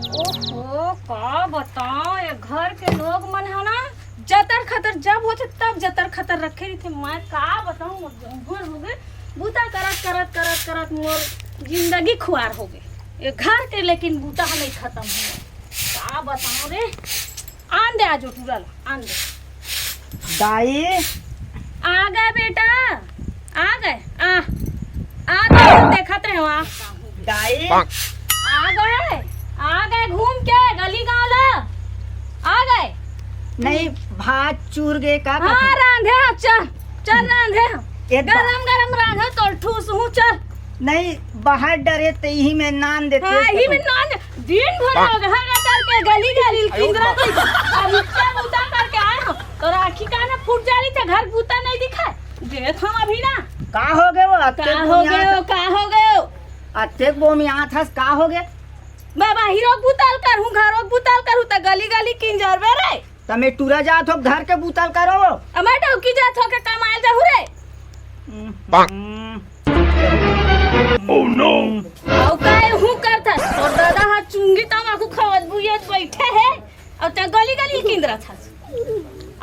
ओहो का बताओ, ये घर के लोग मन है ना जतर खतर जब होते तब जतर खतर रखे रही थे। मैं का बताऊं, उम्र हो गए बूता करत करत करत करत मोर जिंदगी खुआर हो गई ये घर के, लेकिन बूता नहीं खत्म हुआ। का बताऊं रे, आन दे आज टूरल आन दे। दाई आ गए बेटा, आ गए। आ गए, देखत रहे वहाँ दाई आ गए घूम के गली गाँव ला आ गए। नहीं भात चूर गए का हाँ रांधे, चल चल रांधे, एक गरम गरम रांधे तो ठूस हूँ। चल नहीं बाहर डरे तो यही में नान देते। हाँ ही में नान दिन भर हो गया करके गली गली किंद्रा थी। अब इतना बूता करके आए हो तो राखी का ना फूट जा रही थी, घर बूता नहीं दिखा देख हम अभी ना। का हो गए वो का हो गए अत्ते वो में यहाँ था का हो गया। मैं बाहरों बुताल कर हूँ, घरों बुताल कर हूँ तो गली गली किंजर में रे तमे टूरा जात हो घर के बुतल करो। मैं डौकी जात हो के कमाल जाहू रे। Oh no! औ काय हूँ करता और दादा हाथ चुंगी तमाकू खवत बुयत बैठे है और ते गली गली किंद्रा था।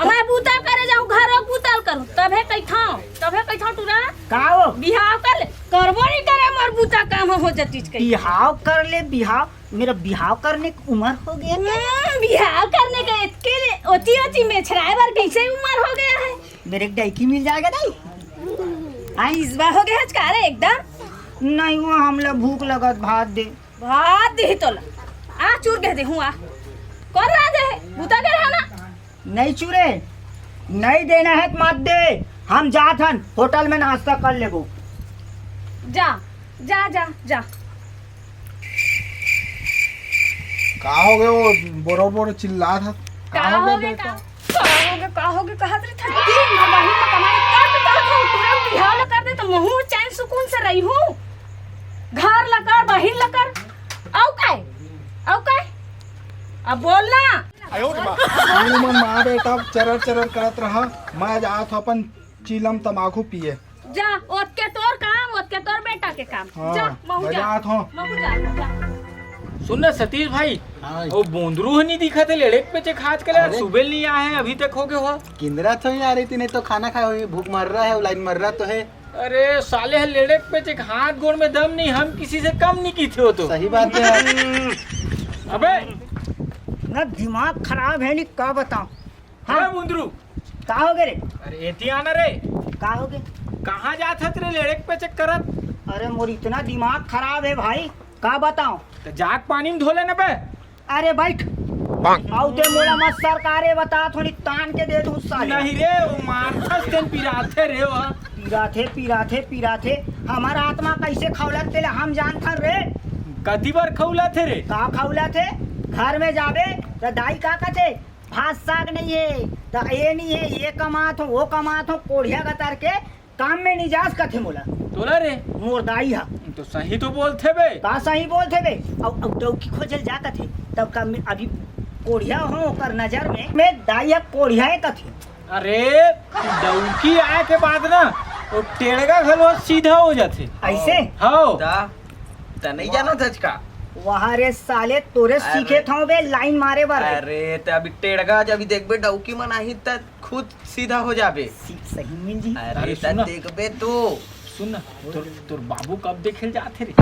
मैं बूता करे जाऊँ घरों बुताल करूँ तबे कैथा टूरा का हो बिहाव कर ले, करबो नहीं करे मोर बूता काम हो जती के बिहाव कर ले। बिहाव मेरा बिहाव करने की उम्र हो गया क्या? बिहाव करने का इसके लिए ओती ओती में छराए बार कैसे उम्र हो गया है। मेरे एक डाइकी मिल जाएगा नहीं? हाँ इस बार हो गया हचकारे एकदम नहीं वो हमला भूख लगत भात दे। भात दे तो आ चूर के दे हूँ आ कर रहा दे बूता कर रहा ना। नहीं चूरे नहीं देना है तो मत दे, हम जात हन होटल में नाश्ता कर लेबो। जा जा जा जा। का हो गए वो बोरो बोरो चिल्ला था। का हो गए कहा तेरे थकी मबाही में कमाई कर पूरा बिहाव ल कर दे तो महू चैन सुकून से रही हूँ। घर लकर बहिन लकर औ काय अब बोलना। मन माँ बेटा चरर चरर करत रहा। मैं जात हूँ अपन चीलम तमाकू पिए। जा ओत के तोर काम, ओत के तोर बेटा के काम। हाँ, जा महू मैं जा जात हूँ। महू जा। सुन ना सतीश भाई, हाँ। वो बोंदरू नहीं दिखा थे लेड़ेक पे चे खाज के अरे। सुबह नहीं आए हैं अभी तक हो गए हो। किंदरा तो ही आ रही थी, नहीं तो खाना खाए हुई भूख मर रहा है, लाइन मर रहा तो है। अरे साले है लेड़ेक पे चे हाथ गोड़ में दम नहीं, हम किसी से कम नहीं की थे हो तो। सही बात है। अबे ना दिमाग खराब है नहीं का बताऊं। हाँ बोंदरू का हो गए रे? अरे एती आना रे, का हो गए? कहाँ जात हत रे लेड़ेक पे चेक करत। अरे मोर इतना दिमाग खराब है भाई का बताऊं। तो जाग पानी में धो लेना बे। अरे बैठ आउते मोला मत सरकारे बता थोड़ी तान के दे दूं साले। नहीं रे वो मारथस तेन पिराथे रे वो। पीराथे हमारा आत्मा कैसे खौलत तेले हम जानथन रे। कति बार खौला थे रे। का खौला थे घर में जाबे तो दाई का कथे भात साग नहीं है तो ये नहीं है, ये कमात हो वो कमात हो कोढ़िया गतर के काम में नहीं जास कथे मोला। तोला रे मोर दाई हा तो सही तो बोलते बे। का सही बोलते बे। अब डौकी खोजल जा कथे तब का मैं अभी कोढ़िया हो ओकर नजर में मैं दाई हा कोढ़िया कथे। अरे डौकी आए के बाद ना वो टेढ़गा घलो सीधा हो जाते ऐसे हाँ। त नहीं जाना था का। वहाँ रे साले तोरे सीखे था बे लाइन मारे बार। अरे त अभी टेढ़गा जब देखबे डौकी मन आही त खुद सीधा हो जाबे। सही में जी। अरे अरे त सुना। देखबे तो सुन ना तोर बाबू कब देखे जाते रे।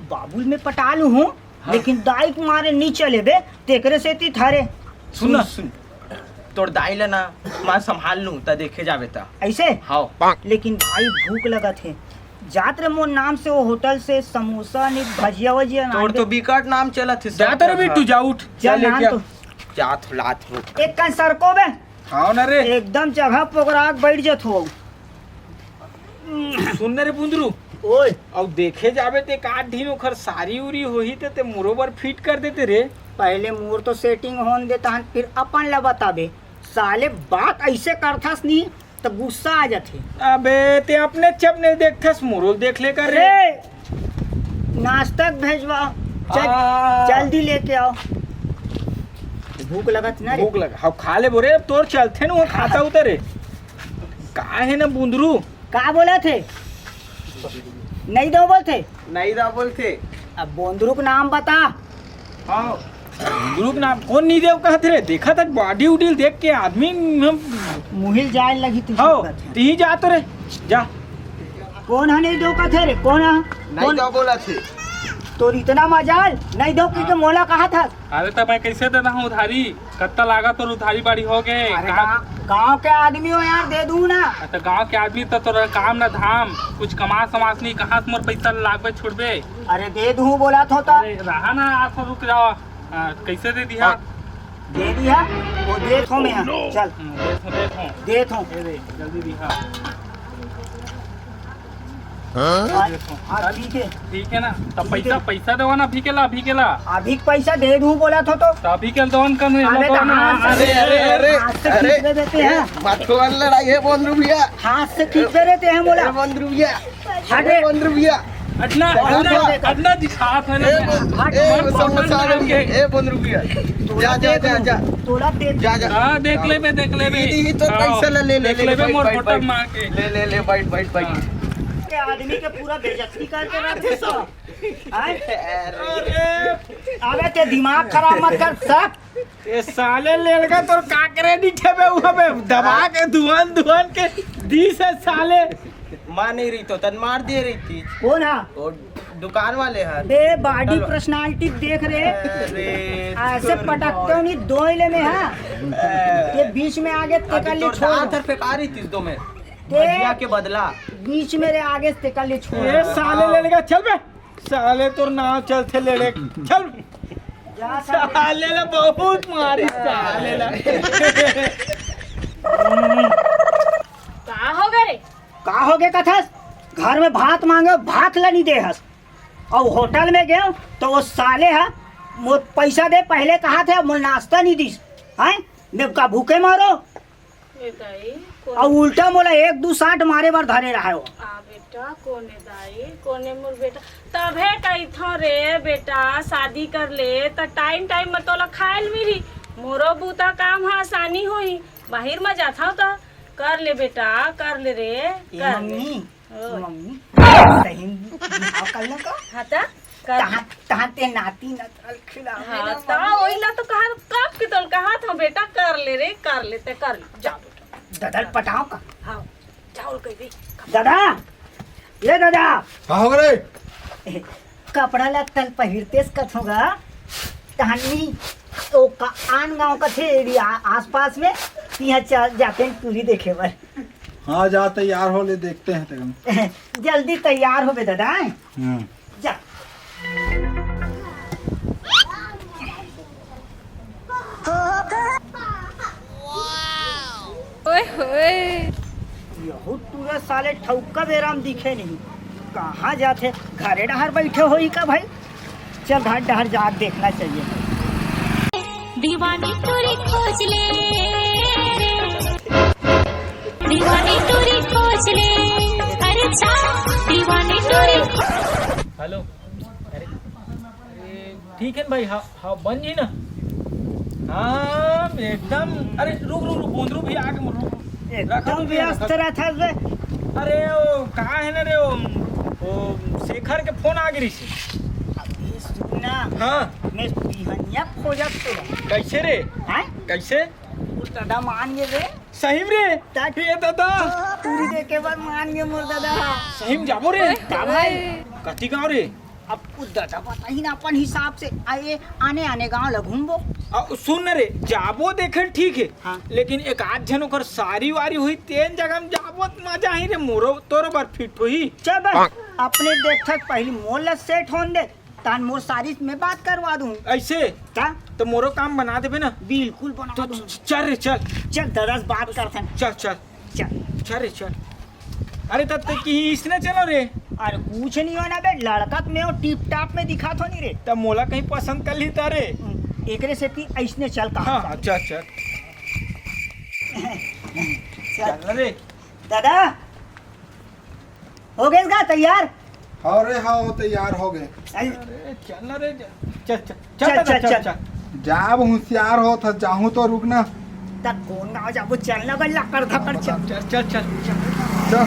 बाबुल में पटालू हूँ हाँ। लेकिन दाई के मारे नहीं चले बे तेकरे से ती थारे। सुन ना सुन तोर दाई ला ना मैं संभाल लूं त देखे जाबे त। ऐसे हाँ लेकिन भाई भूख लगा थे जात रे मोर नाम से वो होटल से समोसा नहीं भजिया वजिया तोर तो बिकट नाम चला थे। जाते रे बिट्टू जा उठ चल ले नाम क्या तो जात लात हो। एक का सरको बे हाँ ना रे। एकदम जगह पोगराग बैठ जत हो। सुन ना रे बुंदरू ओए अब देखे जाबे ते काट ढीन ओखर सारी उरी होही ते मोरोबर फिट कर देते रे। पहले मोर तो सेटिंग होन देता हन फिर अपन ला बताबे साले बात ऐसे करथस नहीं तो गुस्सा आ जाते। अबे ते अपने चप नहीं देखथस मोरो देख ले कर रे। अरे नाश्ता भेजवा जल्दी लेके आओ भूख लगत ना रे। भूख लगा हाँ खा ले बोरे तोर चलथे न वो खाता उतरे का है ना बुंदरू। का बोला थे नहीं दो बोलते नहीं दा बोलते। अब बोंदरू का नाम बता। हाँ ग्रुप नाम कौन नहीं देव कहते रे? देखा था बॉडी उडी देख के आदमी हम मुहिल जाए लगी तू हो ती जा तो रे जा। कौन है नहीं दो का थे रे? कौन है? नहीं तो बोला थे तो इतना मजाल नहीं दो की मोला कहा था? अरे तो मैं कैसे देता हूँ उधारी? कत्ता लागत और उधारी बाड़ी हो गए। गाँव के आदमी हो यार, दे दूं ना। तो गांव के आदमी तो तोरा काम ना धाम कुछ कमा समास नहीं, कहाँ से मोर पैसा लागबे छुड़बे? अरे दे दूं बोला तो अरे रहा ना आप रुक जाओ। कैसे दे दिया? दे दिया वो दे थो में है। चल देखो दे थो दे जल्दी दिखा। ठीक है ना? तो पैसा पैसा दो ना, अभी केला अभी पैसा दे दूं बोला तो अभी के दोन करने अरे तो हाथ से हाथ से खींच देते हैं। माथो वाली लड़ाई है 5 रुपया। हाथ से खींच देते हैं बोला। 5 रुपया अरे 5 रुपया अदना अदना दिखा था ना। समोसा ए 5 रुपया। जा जा जा जा तोला दे जा जा। हां देख ले दीदी तो पैसा ले देख ले मोर फोटो मार के ले बैठ के आदमी के पूरा बेइज्जती करके रखे सब। अबे ते दिमाग खराब मत कर सब। ये साले लड़का तो का करे नीचे पे वहां पे दबा के धुआं के दी से साले मां नहीं रही तो तन मार दे रही थी। कौन है? वो दुकान वाले हैं। बे बॉडी पर्सनालिटी देख रहे ऐसे पटकते नहीं दोइले में है। ये बीच में आगे तेकल ले छोड़ पे आ रही थी 2 में ते के बदला बीच मेरे आगे तेकल ले छोड़। ये साले लड़का चल बे साले तोर नाव चलते लड़े चल जा साले ले बहुत मारी साले ला। का हो गए रे? का हो गए कथस? घर में भात मांगे भात ला नहीं दे हस, और होटल में गए तो वो साले है मो पैसा दे पहले कहा थे मुझे नाश्ता नहीं दी हैं का भूखे मारो ए दाई और उल्टा मोला 1-2-60 मारे बार धरे रहा है वो। आ बेटा कोने दाई कोने मोर बेटा तभे कही था रे बेटा शादी कर ले तो टाइम में तोला खायल मिली। मोरो बूता काम है आसानी होई बाहर में जाता तो कर ले बेटा कर ले रे कर ले। मम्मी सही बिहाव करना का हाता कर तहां ते नाती नतल खिलावे ना हाँ ता ओइला तो कहा कब की तोल कहा था बेटा कर ले रे कर ले ते कर ले जा बेटा ददल पटाओ का। हाँ चावल कह दे दादा ले दादा का हो रे? कपड़ा लत्तल पहिरतेस कथोगा तहनी तो का आन गांव का थे एरिया आसपास में यहाँ चल जाते हैं टूरी देखे बर। हाँ जा तैयार हो ले देखते हैं तेरे। जल्दी तैयार हो बे दादा जा। ओए होए यहू पूरा साले ठौका बेराम दिखे नहीं कहाँ जाते घरे डहर बैठे होई का भाई। चल घर डहर जा देखना चाहिए। दीवानी तुरी खोज ले दीवानी तुरी खोज ले अरे चा दीवानी तुरी हेलो अरे ठीक है भाई हाँ बन जी ना। हाँ एकदम अरे रुक 15 भी आके रुक एकदम व्यस्त रहता है। अरे वो कहाँ है ना रे वो शेखर के फोन आ गई से। अभी सुना हाँ मैं बिहनिया खोजत तो कैसे रे? हैं कैसे दादा मान गए रे सही रे? ये दादा पूरी देखे बाद मान गए मोर दादा। सही में जाबो रे? का भाई कथी गाँव रे? अब उस दादा पता ही ना अपन हिसाब से आए आने गाँव ल घूमबो। सुन रे जाबो देखे ठीक है हाँ। लेकिन एक आध जन ओकर सारी वारी हुई तेन जगह में जाबो त मजा ही रे मोरो तोरो बार फिट हुई। चल अपने देखक पहली मोल सेट होन दे तान मोर सारी में बात करवा दूं। ऐसे क्या तो मोरो काम बना देबे ना? बिल्कुल बना तो दूं। चल रे चल चल दादा से बात करते हैं। चल चल चल चल रे चल। अरे तब तक की इसने चलो रे। अरे कुछ नहीं हो ना बे लड़का तो मैं टिप टाप में दिखा तो नहीं रे। तब मोला कहीं पसंद कर ली तारे। एकरे से ती ऐसने चल कहा हाँ चल चल चल रे। दादा हो गए का तैयार? हाँ रे हाँ तैयार हो गए। अरे चल रे चल चल चल, चल चल, चल जाब होशियार हो था जाहूँ तो रुकना। तक कौन गाँव जाबो चलना गल्ला कर धकर चल चल चल चल चल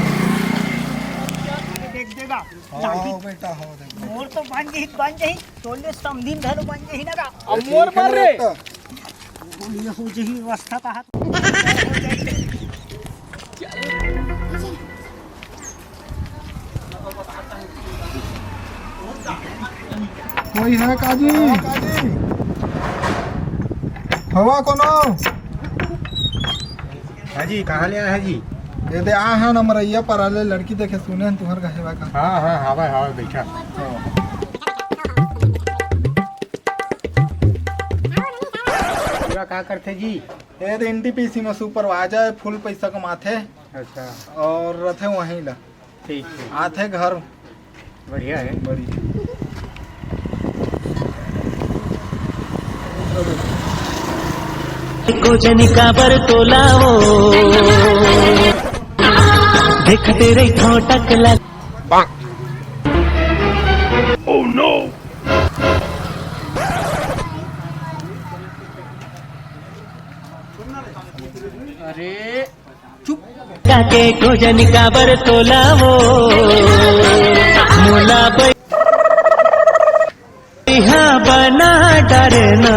देख देगा का हाँ बेटा हो देख मोर तो बन जही तोले समधिन धरो बन जही ना का अब मोर मार रे ये हो जही व्यवस्था का कोई है काजी हवा कोनो हाजी कहाँ ले आया है जी? ये दे आ है नमरैया पर आले लड़की देखे सुने हैं तुम्हार का हेवा का हाँ हाँ हवा हवा बैठा। पूरा क्या करते जी? ये दे एनटीपीसी में सुपरवाइजर फुल पैसा कमाथे अच्छा और रथे वहीं ला ठीक है आथे घर बढ़िया है। बड़ी गोजनिका बर तोलावो देखते रही ठोटक लग अरे चुप के गोजनिका बर तोलावो मोला यहाँ बना डरना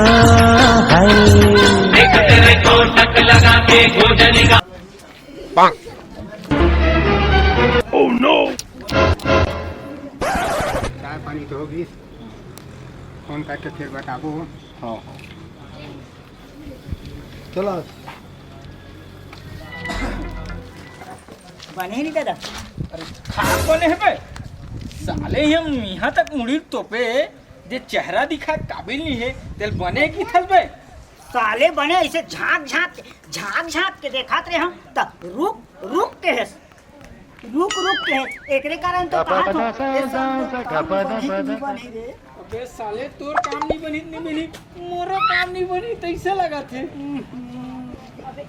चाय पानी तो होगी, फोन करके फिर बताबो। हाँ चलो बने नहीं दादा खाक बने है बे साले हम यहाँ तक मुड़ी तोपे जे चेहरा दिखा काबिल नहीं है तेल बने की थल बे साले बने ऐसे झाँक के देखा रे हम तब रुक के है एकरे कारण तो कहा तो ये सब बने रे अबे साले तोर काम नहीं बनी नहीं मिली मोरा काम नहीं बनी तैसे लगा थे अबे